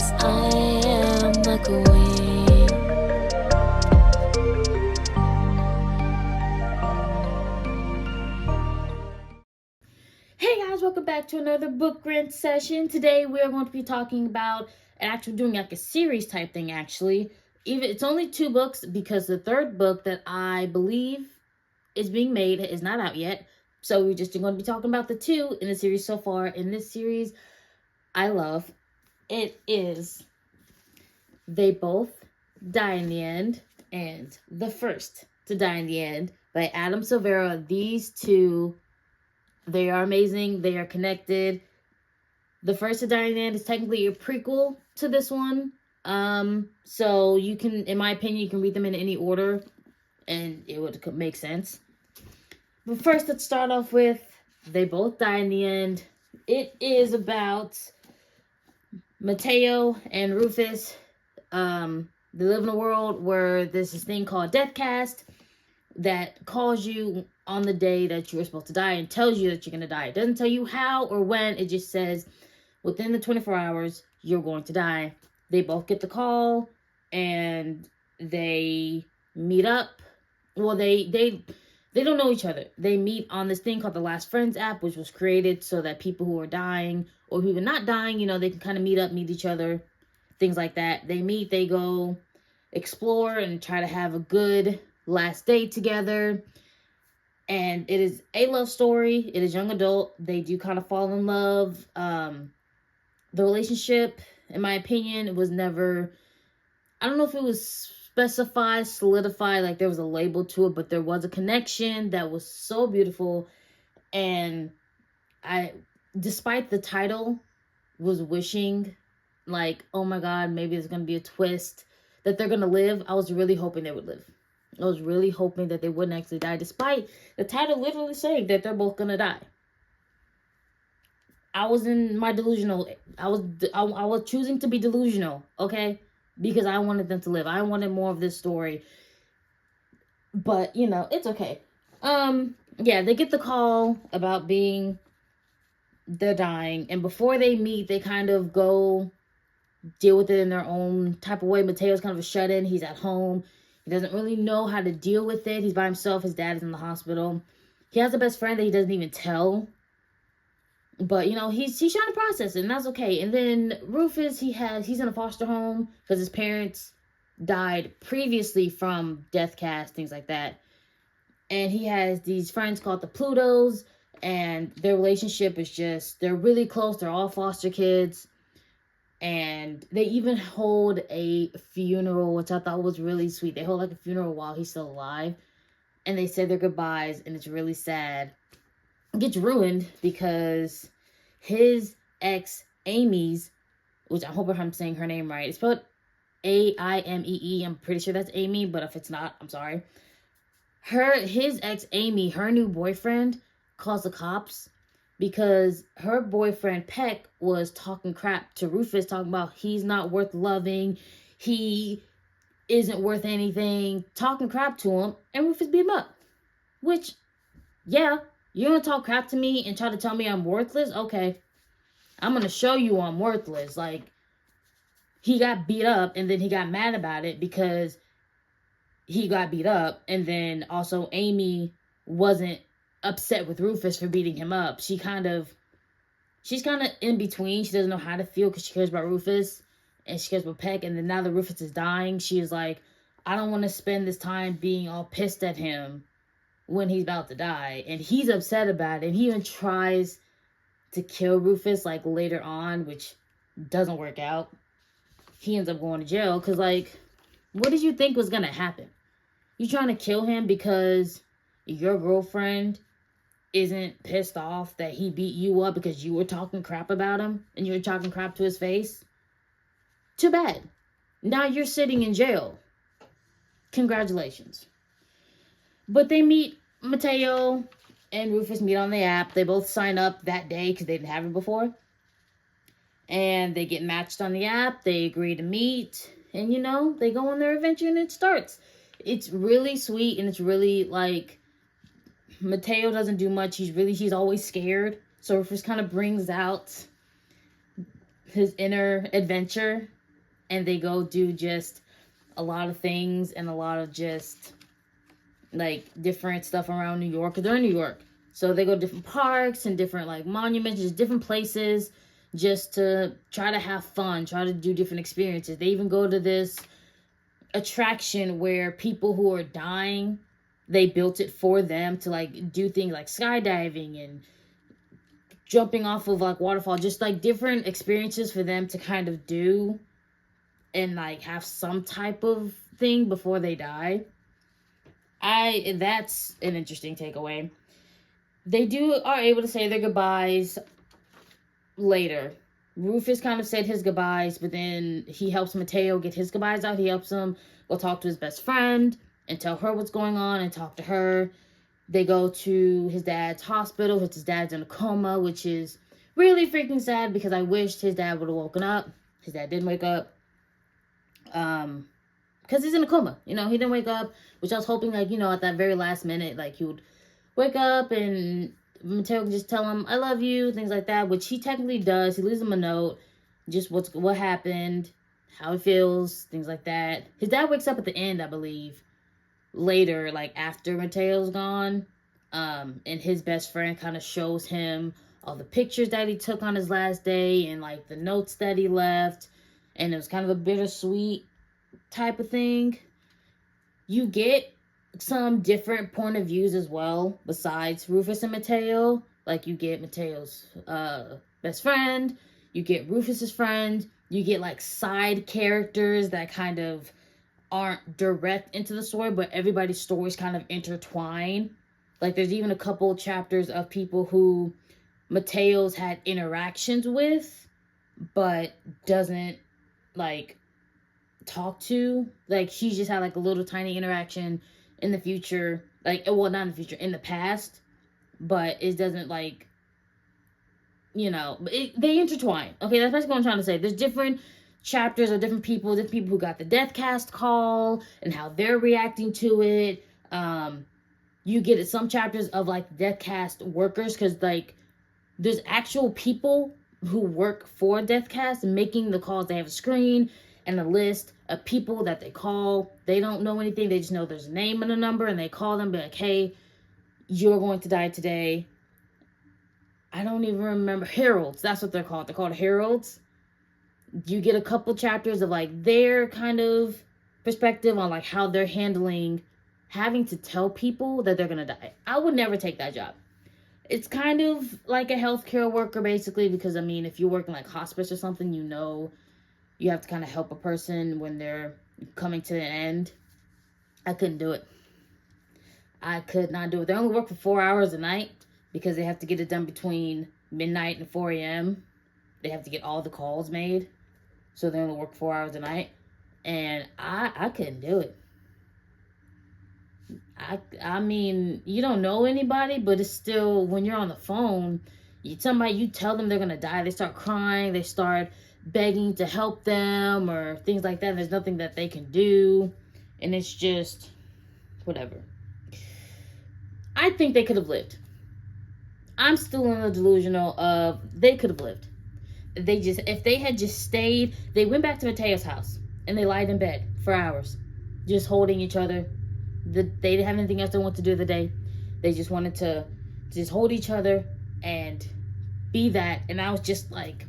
'cause I am the queen. Hey guys, welcome back to another book rant session. Today we are going to be talking about doing like a series type thing actually. It's only 2 books because the third book that I believe is being made is not out yet. So we're just going to be talking about the 2 in the series so far. In this series I love. It is They Both Die in the End and The First to Die in the End by Adam Silvera. These 2, they are amazing. They are connected. The First to Die in the End is technically a prequel to this one. So you can, in my opinion, you can read them in any order and it would make sense. But first, let's start off with They Both Die in the End. It is about Mateo and Rufus. They live in a world where there's this thing called Death Cast that calls you on the day that you're supposed to die and tells you that you're going to die. It doesn't tell you how or when. It just says within the 24 hours, you're going to die. They both get the call and they meet up. Well, they don't know each other. They meet on this thing called the Last Friends app, which was created so that people who are dying or who are not dying, you know, they can kind of meet up, meet each other, things like that. They meet, they go explore and try to have a good last date together. And it is a love story. It is young adult. They do kind of fall in love. The relationship, in my opinion, it was never, I don't know if it was specified, solidified, like there was a label to it, but there was a connection that was so beautiful. And I, despite the title, was wishing like, oh my God, maybe there's going to be a twist that they're going to live. I was really hoping they would live. I was really hoping that they wouldn't actually die, despite the title literally saying that they're both going to die. I was in my delusional. I was choosing to be delusional, okay? Because I wanted them to live. I wanted more of this story. But, you know, it's okay. Yeah, they get the call about they're dying. And before they meet, they kind of go deal with it in their own type of way. Mateo's kind of a shut-in. He's at home. He doesn't really know how to deal with it. He's by himself. His dad is in the hospital. He has a best friend that he doesn't even tell. But, you know, he's trying to process it, and that's okay. And then Rufus, he's in a foster home because his parents died previously from death cast, things like that. And he has these friends called the Plutos, and their relationship is just, they're really close. They're all foster kids. And they even hold a funeral, which I thought was really sweet. They hold like a funeral while he's still alive. And they say their goodbyes, and it's really sad. It gets ruined because his ex, Amy's, which I hope I'm saying her name right. It's spelled Aimee. I'm pretty sure that's Amy, but if it's not, I'm sorry. His ex, Amy, her new boyfriend, calls the cops because her boyfriend, Peck, was talking crap to Rufus, talking about he's not worth loving, he isn't worth anything, talking crap to him, and Rufus beat him up. Which, yeah, you're going to talk crap to me and try to tell me I'm worthless? Okay, I'm going to show you I'm worthless. Like, he got beat up, and then he got mad about it because he got beat up, and then also Amy wasn't upset with Rufus for beating him up. She's kind of in between. She doesn't know how to feel because she cares about Rufus and she cares about Peck. And then now that Rufus is dying, she is like, I don't want to spend this time being all pissed at him when he's about to die. And he's upset about it. And he even tries to kill Rufus like later on, which doesn't work out. He ends up going to jail because, like, what did you think was going to happen? You trying to kill him because your girlfriend isn't pissed off that he beat you up because you were talking crap about him and you were talking crap to his face? Too bad. Now you're sitting in jail. Congratulations. But they meet, Mateo and Rufus meet on the app. They both sign up that day because they didn't have it before. And they get matched on the app. They agree to meet. And, you know, they go on their adventure and it starts. It's really sweet and it's really, like, Mateo doesn't do much. He's always scared. So Rufus kind of brings out his inner adventure, and they go do just a lot of things and a lot of just like different stuff around New York. Cause they're in New York, so they go to different parks and different like monuments, just different places, just to try to have fun, try to do different experiences. They even go to this attraction where people who are dying, they built it for them to like do things like skydiving and jumping off of like waterfall, just like different experiences for them to kind of do and like have some type of thing before they die. That's an interesting takeaway. They are able to say their goodbyes later. Rufus kind of said his goodbyes, but then he helps Mateo get his goodbyes out. He helps him go talk to his best friend and tell her what's going on and talk to her. They go to his dad's hospital. His dad's in a coma, which is really freaking sad because I wished his dad would have woken up. His dad didn't wake up. Because he's in a coma. You know, he didn't wake up, which I was hoping, like, you know, at that very last minute, like, he would wake up and Mateo could just tell him, I love you, things like that, which he technically does. He leaves him a note, just what happened, how he feels, things like that. His dad wakes up at the end, I believe, later, like, after Mateo's gone, and his best friend kind of shows him all the pictures that he took on his last day and, like, the notes that he left, and it was kind of a bittersweet type of thing. You get some different point of views as well, besides Rufus and Mateo. Like, you get Mateo's best friend, you get Rufus's friend, you get, like, side characters that kind of aren't direct into the story, but everybody's stories kind of intertwine. Like, there's even a couple chapters of people who Mateo's had interactions with, but doesn't, like, talk to. Like, he's just had, like, a little tiny interaction in the future. Like, well, not in the future, in the past. But it doesn't, like, you know, they intertwine. Okay, that's basically what I'm trying to say. There's different chapters of different people who got the death cast call and how they're reacting to it. You get some chapters of, like, death cast workers, because, like, there's actual people who work for Deathcast making the calls. They have a screen and a list of people that they call. They don't know anything. They just know there's a name and a number, and they call them, be like, hey, you're going to die today. I don't even remember. Heralds. That's what they're called. They're called heralds. You get a couple chapters of, like, their kind of perspective on, like, how they're handling having to tell people that they're going to die. I would never take that job. It's kind of like a healthcare worker, basically, because, I mean, if you're working, like, hospice or something, you know you have to kind of help a person when they're coming to an end. I couldn't do it. I could not do it. They only work for 4 hours a night because they have to get it done between midnight and 4 a.m. They have to get all the calls made. So they only work 4 hours a night. And I couldn't do it. I mean, you don't know anybody, but it's still, when you're on the phone, you tell them they're going to die, they start crying, they start begging to help them or things like that, and there's nothing that they can do, and it's just whatever. I think they could have lived. I'm still in the delusional of they could have lived. If they had just stayed, they went back to Mateo's house and they lied in bed for hours, just holding each other. They didn't have anything else they wanted to do the day. They just wanted to just hold each other and be that. And I was just like,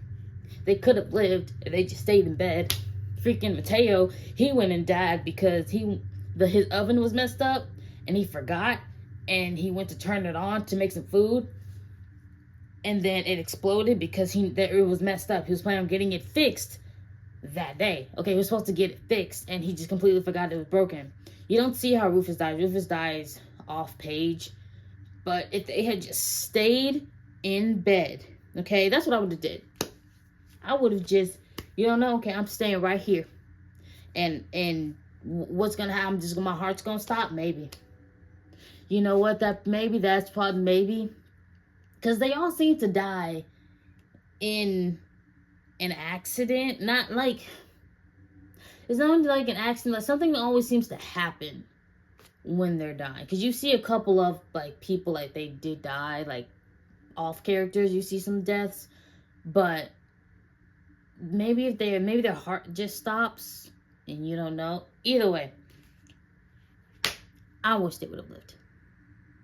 they could have lived if they just stayed in bed. Freaking Mateo, he went and died because his oven was messed up and he forgot, and he went to turn it on to make some food, and then it exploded because it was messed up. He was planning on getting it fixed that day. Okay, he was supposed to get it fixed, and he just completely forgot it was broken. You don't see how Rufus dies. Rufus dies off page. But if they had just stayed in bed, okay, that's what I would have did. I would have just, you don't know, okay, I'm staying right here. And what's going to happen? My heart's going to stop? Maybe. You know what? That's probably maybe. Because they all seem to die in an accident. Not like, it's not only like an accident, like something that always seems to happen when they're dying. Because you see a couple of, like, people, like, they did die, like, off characters. You see some deaths. But maybe their heart just stops and you don't know. Either way, I wish they would have lived.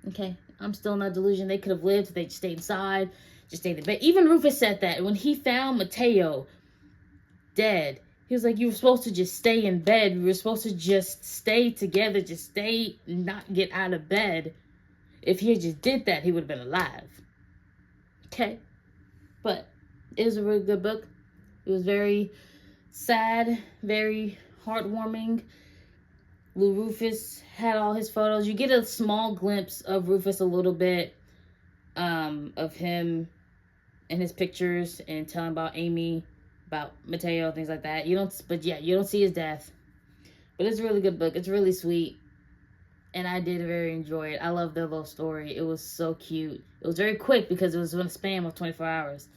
Okay, I'm still not delusional. They could have lived. They just stayed inside, just stayed in bed. Even Rufus said that when he found Mateo dead, he was like, "You were supposed to just stay in bed. We were supposed to just stay together, just stay, not get out of bed. If he had just did that, he would have been alive." Okay, but it was a really good book. It was very sad, very heartwarming. Lou Rufus had all his photos. You get a small glimpse of Rufus a little bit, of him and his pictures and telling about Amy, about Mateo, things like that. You don't see his death. But it's a really good book. It's really sweet. And I did very enjoy it. I love their little story. It was so cute. It was very quick because it was in a span of 24 hours.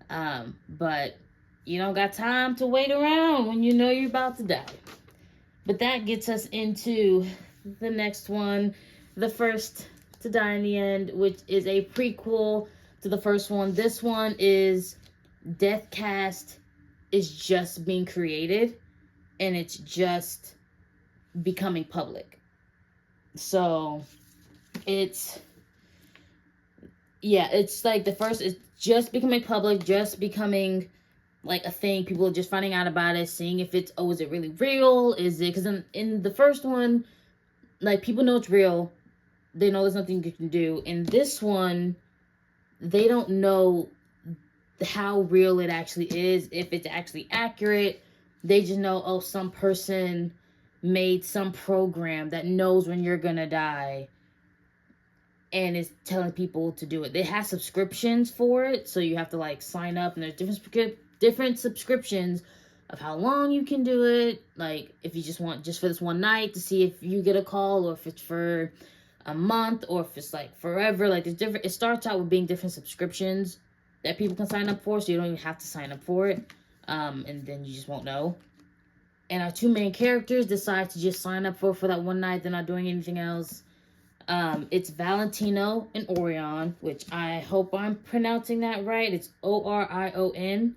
But you don't got time to wait around when you know you're about to die. But that gets us into the next one, The First to Die in the End, which is a prequel to the first one. This one is Deathcast is just being created and it's just becoming public. So it's like the first is just becoming public, just becoming like a thing. People are just finding out about it, seeing if it's, is it really real? Is it, because in the first one, like, people know it's real. They know there's nothing you can do. In this one, they don't know how real it actually is, if it's actually accurate. They just know, some person made some program that knows when you're gonna die and is telling people to do it. They have subscriptions for it, so you have to like sign up, and there's different subscriptions of how long you can do it. Like, if you just want just for this one night to see if you get a call, or if it's for a month, or if it's like forever. Like, there's different, it starts out with being different subscriptions that people can sign up for, so you don't even have to sign up for it. And then you just won't know. And our two main characters decide to just sign up for that one night. They're not doing anything else. It's Valentino and Orion, which I hope I'm pronouncing that right. It's Orion.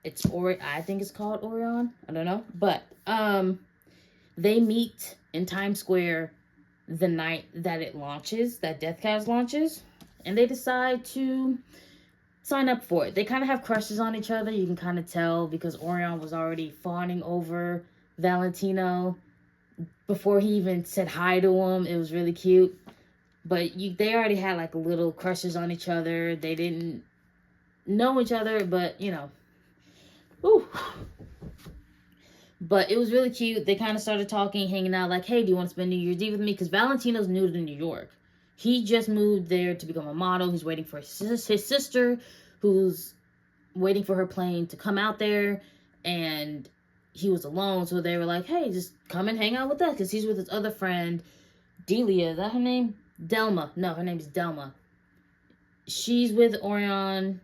I think it's called Orion. I don't know. But they meet in Times Square the night that it launches, that Deathcast launches, and they decide to sign up for it. They kind of have crushes on each other. You can kind of tell because Orion was already fawning over Valentino before he even said hi to him. It was really cute. But they already had like little crushes on each other. They didn't know each other, but whew. But it was really cute. They kind of started talking, hanging out, like, "Hey, do you want to spend New Year's Eve with me?" Because Valentino's new to New York. He just moved there to become a model. He's waiting for his sister, who's waiting for her plane to come out there. And he was alone, so they were like, "Hey, just come and hang out with us," because he's with his other friend, Delia. Is that her name? Delma. No, her name's Delma. She's with Orion.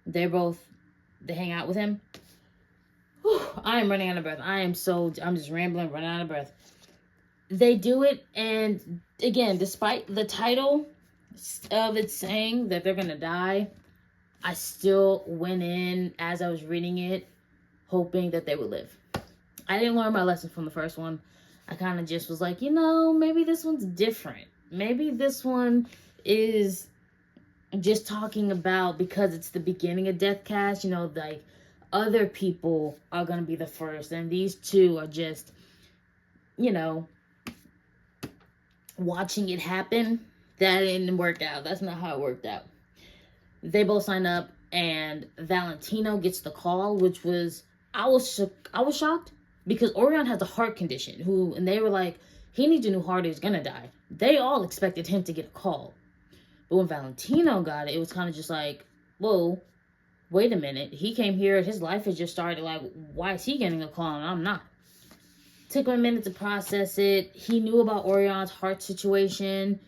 They hang out with him. Whew, I am running out of breath. I'm just rambling, running out of breath. They do it, and again, despite the title of it saying that they're gonna die, I still went in as I was reading it, hoping that they would live. I didn't learn my lesson from the first one. I kind of just was like, maybe this one's different. Maybe this one is just talking about, because it's the beginning of Deathcast, like other people are going to be the first. And these two are just, watching it happen. That didn't work out. That's not how it worked out. They both sign up, and Valentino gets the call, which was, I was shocked, because Orion has a heart condition, and they were like, he needs a new heart, he's gonna die. They all expected him to get a call. But when Valentino got it, it was kind of just like, whoa, wait a minute. He came here, his life has just started, like, why is he getting a call and I'm not? Took him a minute to process it. He knew about Orion's heart situation,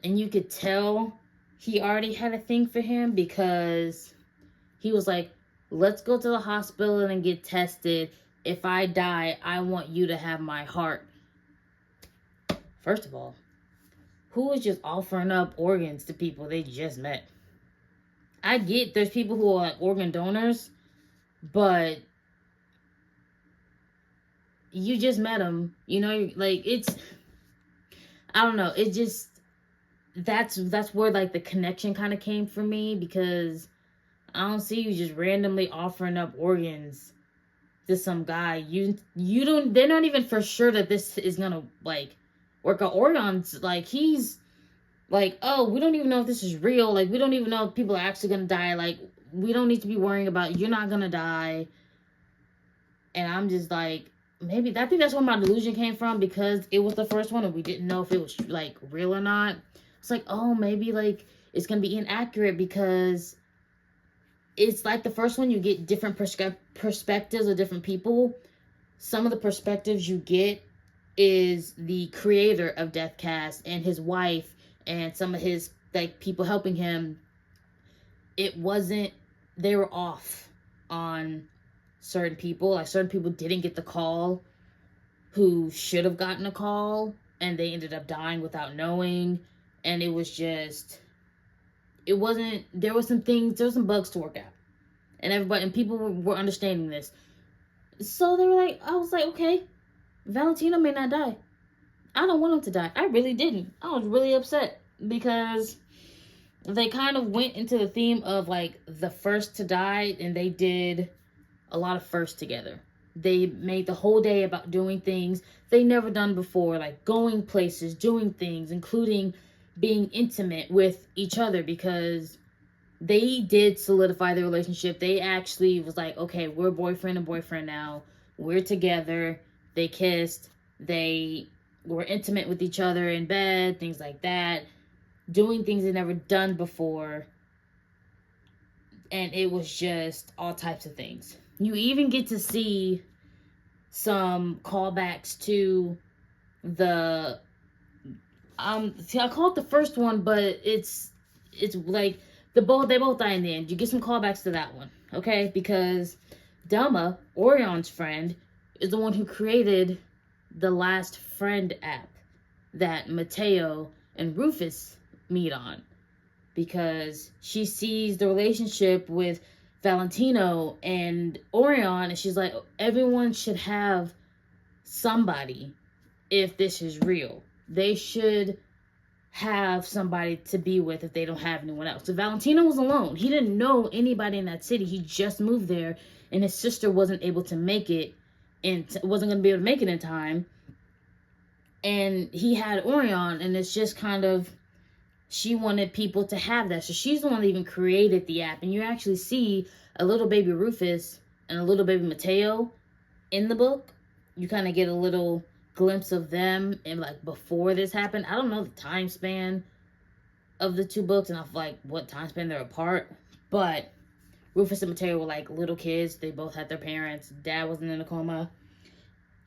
and you could tell he already had a thing for him, because he was like, let's go to the hospital and get tested. If I die, I want you to have my heart. First of all, who is just offering up organs to people they just met? I get there's people who are organ donors, but you just met him, you know, like it's, I don't know, it just, that's where like the connection kind of came for me, because I don't see you just randomly offering up organs to some guy. You don't, they're not even for sure that this is gonna like work out. Orion's like, he's like, oh, we don't even know if this is real, like we don't even know if people are actually gonna die, like we don't need to be worrying about, you're not gonna die. And I'm just like, maybe, I think that's where my delusion came from, because it was the first one and we didn't know if it was like real or not. It's like, oh, maybe like it's gonna be inaccurate, because it's like the first one, you get different perspectives of different people. Some of the perspectives you get is the creator of Deathcast and his wife and some of his like people helping him. It wasn't, they were off on certain people. Like certain people didn't get the call who should have gotten a call, and they ended up dying without knowing. And it was just, it wasn't, there was some things, there was some bugs to work out. And everybody, and people were understanding this. So they were like, I was like, okay, Valentino may not die. I don't want him to die. I really didn't. I was really upset, because they kind of went into the theme of like the first to die, and they did a lot of firsts together. They made the whole day about doing things they never done before, like going places, doing things, including being intimate with each other, because they did solidify their relationship. They actually was like, okay, we're boyfriend and boyfriend now. We're together. They kissed. They were intimate with each other in bed, things like that. Doing things they never done before. And it was just all types of things. You even get to see some callbacks to the, see, I call it the first one, but it's like, they both die in the end. You get some callbacks to that one, okay? Because Delma, Orion's friend, is the one who created the Last Friend app that Mateo and Rufus meet on. Because she sees the relationship with Valentino and Orion, and she's like, everyone should have somebody if this is real. They should have somebody to be with if they don't have anyone else. So Valentino was alone. He didn't know anybody in that city. He just moved there, and his sister wasn't able to make it, and wasn't going to be able to make it in time. And he had Orion, and it's just kind of, she wanted people to have that. So she's the one that even created the app. And you actually see a little baby Rufus and a little baby Mateo in the book. You kind of get a little glimpse of them and like before this happened. I don't know the time span of the two books and of like what time span they're apart, but Rufus and Mateo were like little kids. They both had their parents. Dad wasn't in a coma.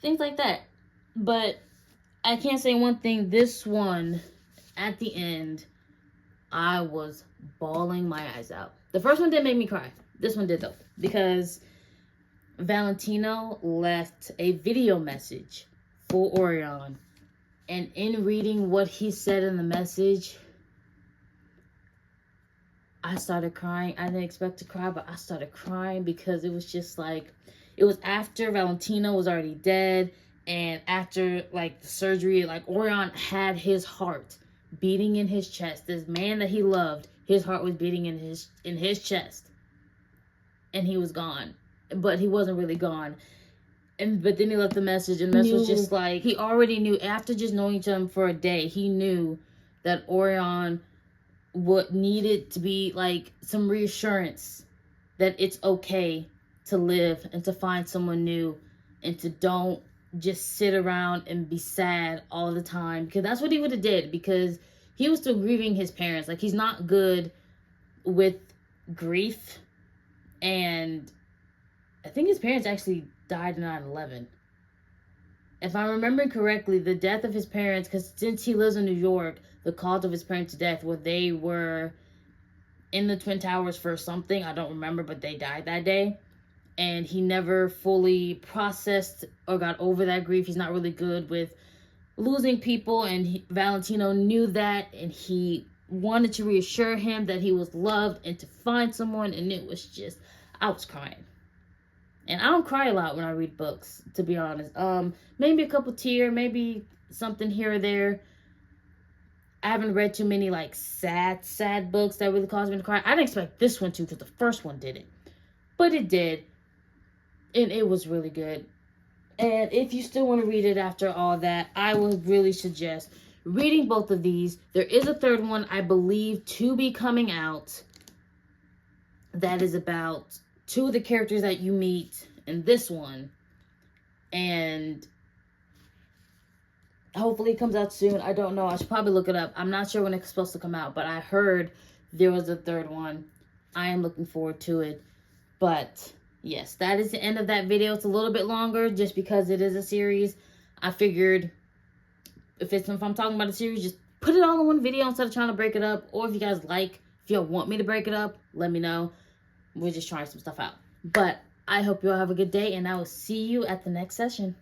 Things like that. But I can't say one thing. This one, at the end, I was bawling my eyes out. The first one didn't make me cry. This one did though, because Valentino left a video message for Orion, and in reading what he said in the message, I started crying. I didn't expect to cry, but I started crying, because it was just like, it was after Valentino was already dead, and after like the surgery, like Orion had his heart beating in his chest. This man that he loved, his heart was beating in his chest, and he was gone, but he wasn't really gone. But then he left the message, and this was just like, he already knew, after just knowing each other for a day, he knew that Orion what needed to be like some reassurance that it's okay to live and to find someone new, and to don't just sit around and be sad all the time, because that's what he would have did, because he was still grieving his parents. Like, he's not good with grief, and I think his parents actually died in 9/11. If I'm remembering correctly, the death of his parents, because since he lives in New York, the cause of his parents' death, where they were in the Twin Towers for something, I don't remember, but they died that day. And he never fully processed or got over that grief. He's not really good with losing people, and Valentino knew that, and he wanted to reassure him that he was loved and to find someone, and it was just, I was crying. And I don't cry a lot when I read books, to be honest. Maybe a couple tears, maybe something here or there. I haven't read too many like sad books that really caused me to cry. I didn't expect this one to, because the first one didn't, but it did, and it was really good. And if you still want to read it after all that, I would really suggest reading both of these. There is a third one, I believe, to be coming out. That is about 2 of the characters that you meet in this one. And hopefully it comes out soon. I don't know. I should probably look it up. I'm not sure when it's supposed to come out, but I heard there was a third one. I am looking forward to it. But yes, that is the end of that video. It's a little bit longer just because it is a series. I figured if I'm talking about a series, just put it all in one video instead of trying to break it up. Or if you guys if y'all want me to break it up, let me know. We're just trying some stuff out. But I hope you all have a good day, and I will see you at the next session.